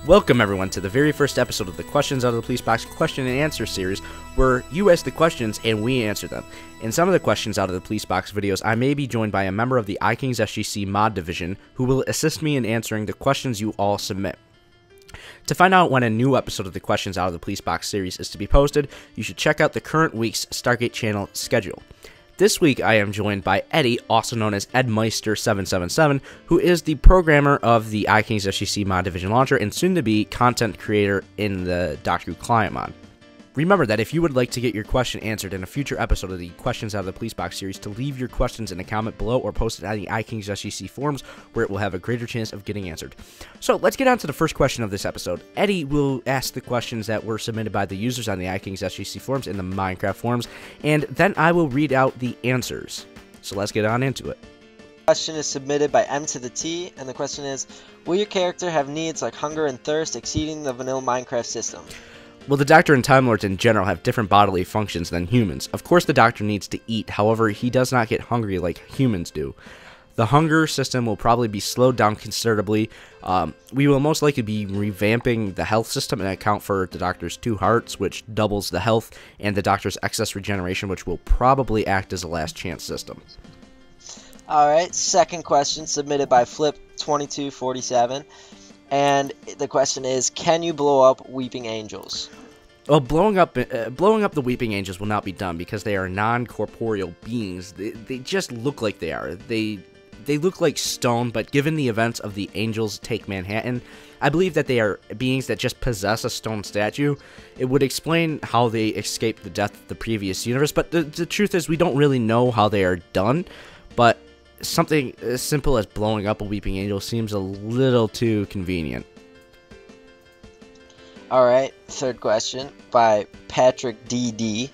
Welcome everyone to the very first episode of the Questions Out of the Police Box question and answer series, where you ask the questions and we answer them. In some of the Questions Out of the Police Box videos, I may be joined by a member of the iKings SGC mod division who will assist me in answering the questions you all submit. To find out when a new episode of the Questions Out of the Police Box series is to be posted, you should check out the current week's StargateChannel schedule. This week, I am joined by Eddie, also known as EdMeister777, who is the programmer of the iKings SGC mod division launcher and soon-to-be content creator in the Doctor Who client mod. Remember that if you would like to get your question answered in a future episode of the Questions Out of the Police Box series, to leave your questions in a comment below or post it on the iKings SGC forums, where it will have a greater chance of getting answered. So let's get on to the first question of this episode. Eddie will ask the questions that were submitted by the users on the iKings SGC forums in the Minecraft forums, and then I will read out the answers. So let's get on into it. The question is submitted by M to the T, and the question is, will your character have needs like hunger and thirst exceeding the vanilla Minecraft system? Well, the Doctor and Time Lords in general have different bodily functions than humans. Of course, the Doctor needs to eat, however, he does not get hungry like humans do. The hunger system will probably be slowed down considerably. We will most likely be revamping the health system and account for the Doctor's 2 hearts, which doubles the health, and the Doctor's excess regeneration, which will probably act as a last chance system. Alright, second question submitted by Flip2247. And the question is, can you blow up Weeping Angels? Well, blowing up the Weeping Angels will not be done because they are non-corporeal beings. They just look like they are. They look like stone, but given the events of the Angels Take Manhattan, I believe that they are beings that just possess a stone statue. It would explain how they escaped the death of the previous universe, but the truth is we don't really know how they are done, but something as simple as blowing up a Weeping Angel seems a little too convenient. Alright, third question by Patrick DD.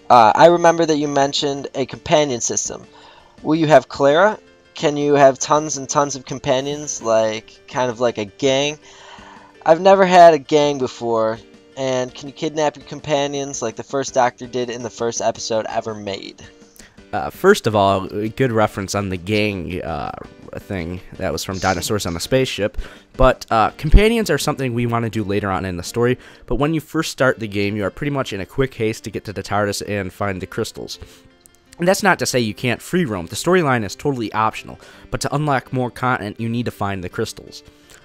I remember that you mentioned a companion system. Will you have Clara? Can you have tons and tons of companions, like kind of like a gang? I've never had a gang before, and can you kidnap your companions like the first Doctor did in the first episode ever made? First of all, a good reference on the gang thing. That was from Dinosaurs on a Spaceship. But companions are something we want to do later on in the story. But when you first start the game, you are pretty much in a quick haste to get to the TARDIS and find the crystals. And that's not to say you can't free roam. The storyline is totally optional. But to unlock more content, you need to find the crystals.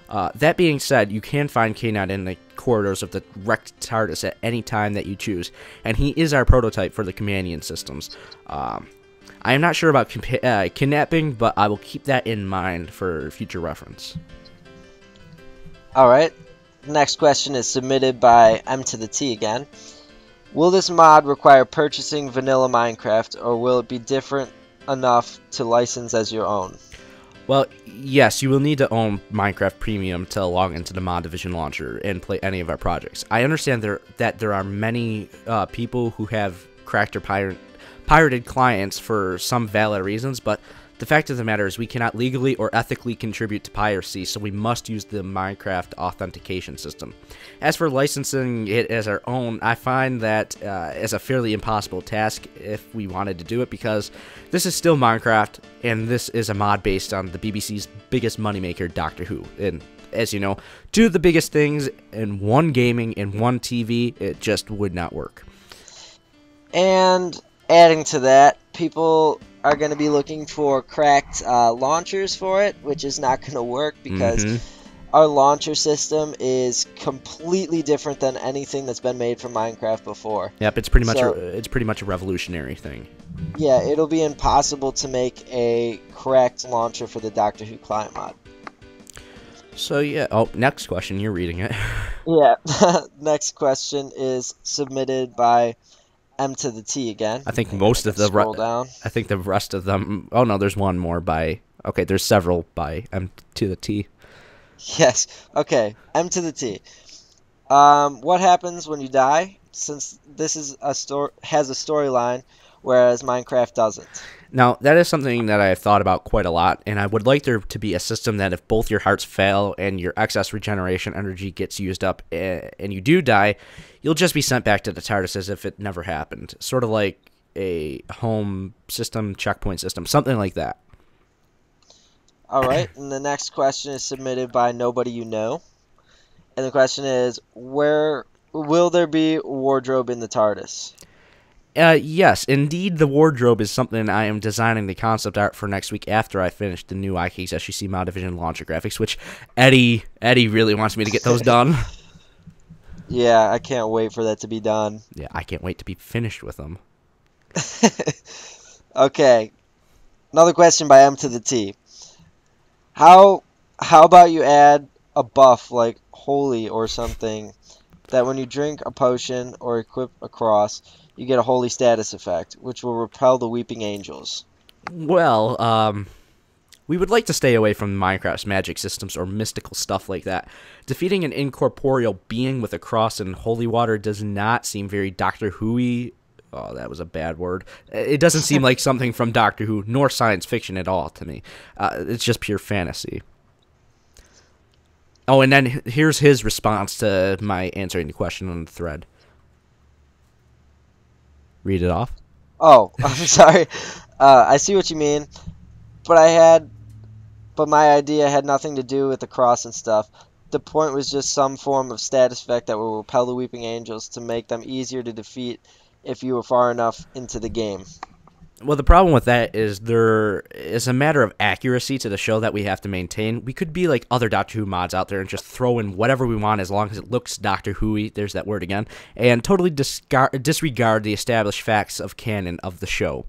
That being said, you can find K9 in the corridors of the wrecked TARDIS at any time that you choose, and he is our prototype for the companion systems. I am not sure about kidnapping, but I will keep that in mind for future reference. Alright, next question is submitted by M to the T again. Will this mod require purchasing vanilla Minecraft, or will it be different enough to license as your own? Well, yes, you will need to own Minecraft Premium to log into the mod division launcher and play any of our projects. I understand that there are many people who have cracked or pirated clients for some valid reasons, but the fact of the matter is we cannot legally or ethically contribute to piracy, so we must use the Minecraft authentication system. As for licensing it as our own, I find that as a fairly impossible task if we wanted to do it, because this is still Minecraft, and this is a mod based on the BBC's biggest moneymaker, Doctor Who. And as you know, two of the biggest things in one gaming and one TV, it just would not work. And adding to that, people are going to be looking for cracked launchers for it, which is not going to work because our launcher system is completely different than anything that's been made for Minecraft before. Yep, it's pretty much a revolutionary thing. Yeah, it'll be impossible to make a cracked launcher for the Doctor Who client mod. So yeah, oh, next question, you're reading it. Yeah, next question is submitted by M to the T again. I think most of the I think the rest of them. Oh no, there's one more by. Okay, there's several by M to the T. Yes. Okay. M to the T. What happens when you die? Since this is has a storyline, whereas Minecraft doesn't. Now that is something that I have thought about quite a lot, and I would like there to be a system that if both your hearts fail and your excess regeneration energy gets used up, and you do die, you'll just be sent back to the TARDIS as if it never happened. Sort of like a home system, checkpoint system, something like that. Alright, and the next question is submitted by Nobody You Know. And the question is, where will there be wardrobe in the TARDIS? Yes, indeed, the wardrobe is something I am designing the concept art for next week after I finish the new iKings SGC Mod Division launcher graphics, which Eddie really wants me to get those done. Yeah, I can't wait for that to be done. Yeah, I can't wait to be finished with them. Okay, another question by M to the T. How about you add a buff like holy or something that when you drink a potion or equip a cross, you get a holy status effect, which will repel the weeping angels? Well, we would like to stay away from Minecraft's magic systems or mystical stuff like that. Defeating an incorporeal being with a cross and holy water does not seem very Doctor Who-y. Oh, that was a bad word. It doesn't seem like something from Doctor Who, nor science fiction at all to me. It's just pure fantasy. Oh, and then here's his response to my answering the question on the thread. Read it off. Oh, I'm sorry. I see what you mean, but my idea had nothing to do with the cross and stuff. The point was just some form of status effect that will repel the weeping angels to make them easier to defeat if you were far enough into the game. Well, the problem with that is there is a matter of accuracy to the show that we have to maintain. We could be like other Doctor Who mods out there and just throw in whatever we want as long as it looks Doctor Who-y, there's that word again, and totally disregard the established facts of canon of the show.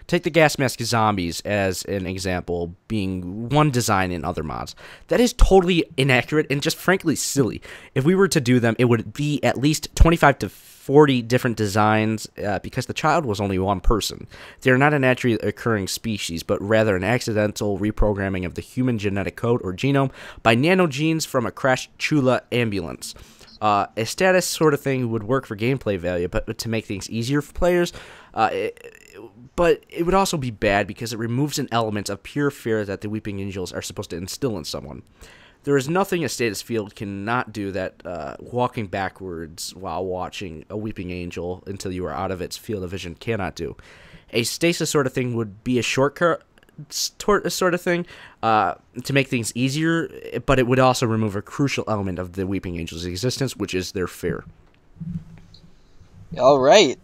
Take the gas mask zombies as an example, being one design in other mods. That is totally inaccurate and just frankly silly. If we were to do them, it would be at least 25 to 40 different designs because the child was only one person. They are not a naturally occurring species, but rather an accidental reprogramming of the human genetic code or genome by nanogenes from a crashed Chula ambulance. A status sort of thing would work for gameplay value, but to make things easier for players, but it would also be bad because it removes an element of pure fear that the Weeping Angels are supposed to instill in someone. There is nothing a status field cannot do that walking backwards while watching a Weeping Angel until you are out of its field of vision cannot do. A stasis sort of thing would be a shortcut sort of thing to make things easier, but it would also remove a crucial element of the Weeping Angels' existence, which is their fear. All right.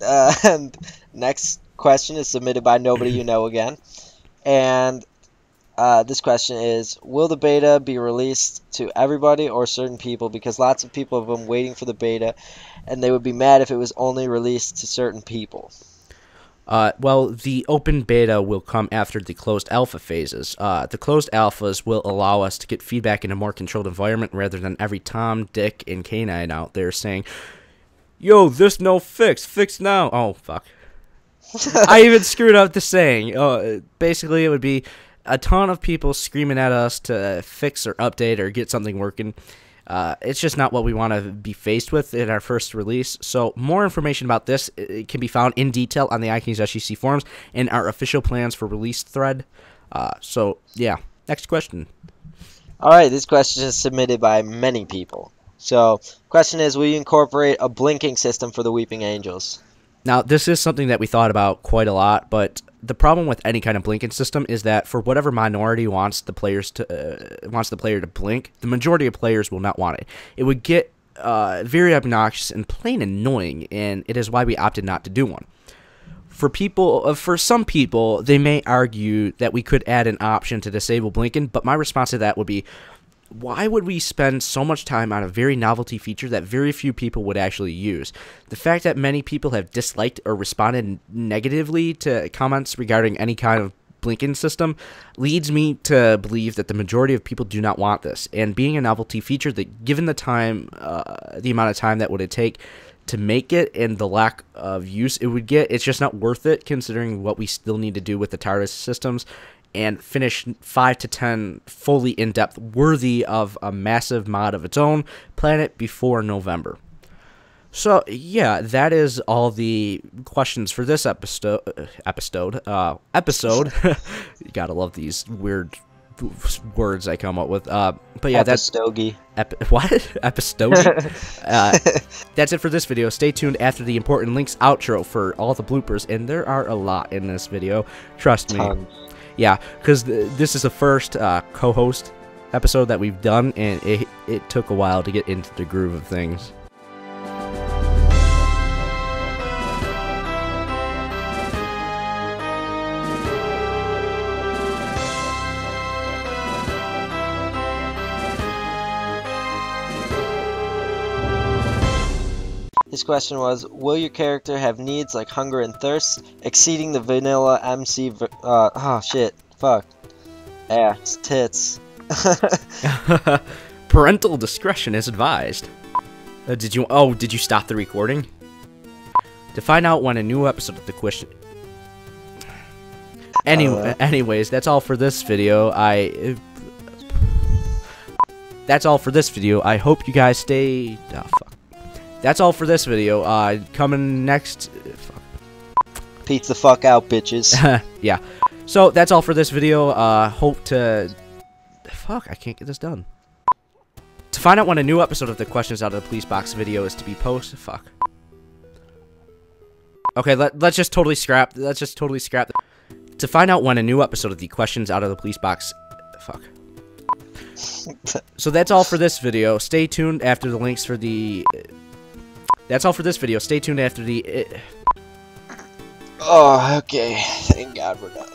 And next question is submitted by Nobody You Know again. And this question is, will the beta be released to everybody or certain people? Because lots of people have been waiting for the beta, and they would be mad if it was only released to certain people. Well, the open beta will come after the closed alpha phases. The closed alphas will allow us to get feedback in a more controlled environment rather than every Tom, Dick, and Canine out there saying, yo, this no fix now. Oh, fuck. I even screwed up the saying. Basically, it would be a ton of people screaming at us to fix or update or get something working. It's just not what we want to be faced with in our first release. So more information about this can be found in detail on the iKings SGC forums and our official plans for release thread. So, yeah. Next question. All right, this question is submitted by many people. So, question is, will you incorporate a blinking system for the Weeping Angels? Now, this is something that we thought about quite a lot, but the problem with any kind of blinking system is that for whatever minority wants the player to blink, the majority of players will not want it. It would get very obnoxious and plain annoying, and it is why we opted not to do one. For some people, they may argue that we could add an option to disable blinking, but my response to that would be, why would we spend so much time on a very novelty feature that very few people would actually use? The fact that many people have disliked or responded negatively to comments regarding any kind of blinking system leads me to believe that the majority of people do not want this. And being a novelty feature, that given the time, the amount of time that would take to make it and the lack of use it would get, it's just not worth it considering what we still need to do with the TARDIS systems and finish 5 to 10 fully in-depth worthy of a massive mod of its own planet before November. So, yeah, that is all the questions for this episode. You gotta love these weird words I come up with. But yeah, Epistogie. What? Epistogie? That's it for this video. Stay tuned after the important links outro for all the bloopers, and there are a lot in this video. Trust me. Tons. Yeah, because this is the first co-host episode that we've done, and it took a while to get into the groove of things. His question was, will your character have needs like hunger and thirst, exceeding the vanilla MC oh shit, fuck. Ass, tits. Parental discretion is advised. Did you stop the recording? To find out when a new episode of the question... Anyways, that's all for this video. That's all for this video. I hope you guys stay... Oh, fuck. That's all for this video. Coming next... Fuck. Peace the fuck out, bitches. Yeah. So, that's all for this video. Hope to... Fuck, I can't get this done. To find out when a new episode of the Questions Out of the Police Box video is to be posted... Fuck. Okay, let's just totally scrap... To find out when a new episode of the Questions Out of the Police Box... Fuck. So that's all for this video. Stay tuned after the links for the... That's all for this video. Stay tuned after the... Oh, okay. Thank God we're done.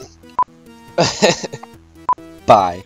Bye.